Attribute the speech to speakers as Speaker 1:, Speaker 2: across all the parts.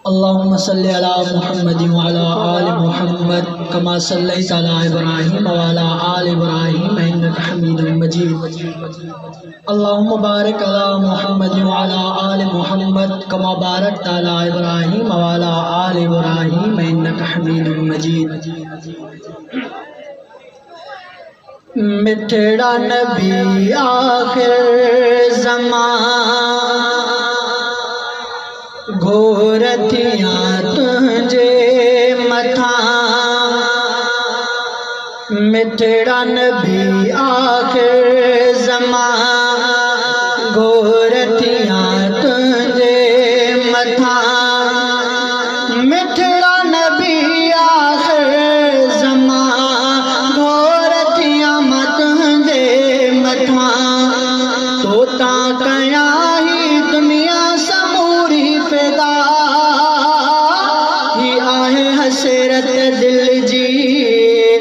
Speaker 1: अल्लाहुम्मा सल्लि अला मुहम्मद व अला आलि मुहम्मद कमा सल्लैता अला इब्राहीम व अला आलि इब्राहीम इन्नका हमीदुम मजीद। अल्लाहुम्मा बारिक अला मुहम्मद व अला आलि मुहम्मद कमा बारकता अला इब्राहीम व अला आलि इब्राहीम इन्नका हमीदुम मजीद। मिठड़ा नबी आखिर ज़मान घोर थियां तुझे मथा। मिठड़ा नबी आखिर ज़मान घोर थियां तुझे मथा। मिठड़ा नबी आखिर ज़मान घोर थियां तुझे मथा। तोता कया ही दुनिया समूरी फिदा ही आहे हसरत दिल जी,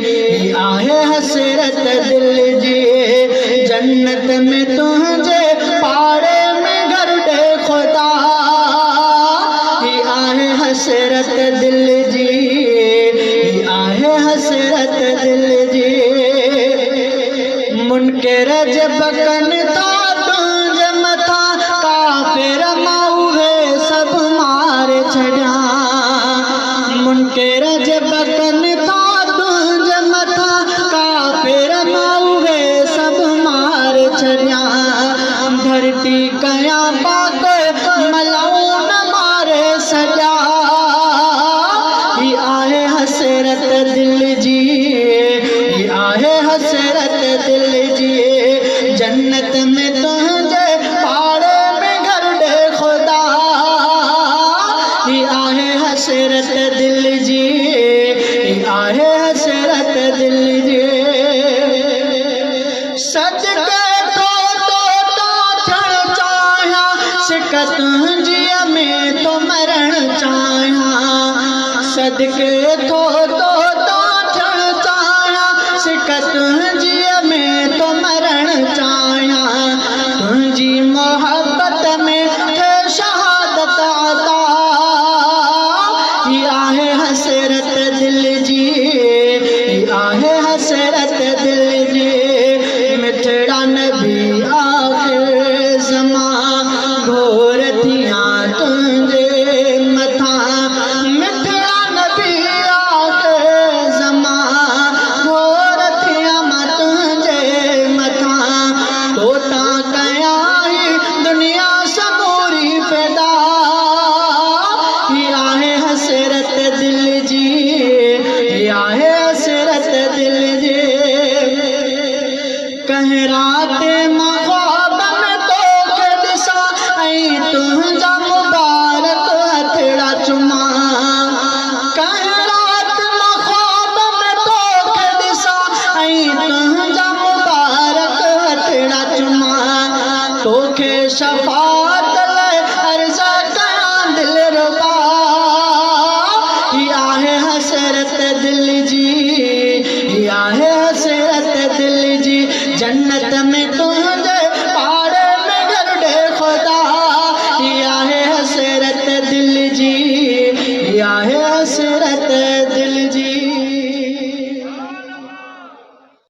Speaker 1: ही आहे हसरत दिल जी। जन्नत में तुझे पाड़े में घर दे खुदा ही आहे हसरत दिल जी, ही आहे हसरत दिल जी। मुनकर जब कन था तुझे मथा काफिर माऊहे सब मार छड़ा। मुनकर जब कन था तुझे मथा काफिर माऊहे सब मार छड़ा। धरती कया बात मलाउन मारे सजा ही आहे हसरत दिल जी, ही आहे हसरत दिल जी। जन्नत में तुझे पाड़े में घर दे खुदा ही आहे हसरत दिल जी, ही आहे हसरत दिल जी। सदके तो छड़ चाहा सिकत जिया में तो मरण चाहा। सदके तो छड़ चाहा सिकत जिया में तो मरण चाहा। तुझी मोहब्बत में है शहादत अता ही आहे हसरत दिल जी, ही आहे हसरत दिल जी। मिठड़ा नबी आखिर ज़मान घोर थियां तुझे मथा। मिठड़ा नबी आखिर ज़मान घोर थियां तुझे मथा। तोता कया ही दुनिया समूरी फिदा ही आहे हसरत दिल जी, ही आहे हसरत दिल जी। कह रात ख्वाब में तो दिसा ऐं तुझा मुबारक हथड़ा चुमा। कह रात ख्वाब में तो दिसा ऐं तुझा मुबारक हथड़ा चुमा। तोखे शफाअत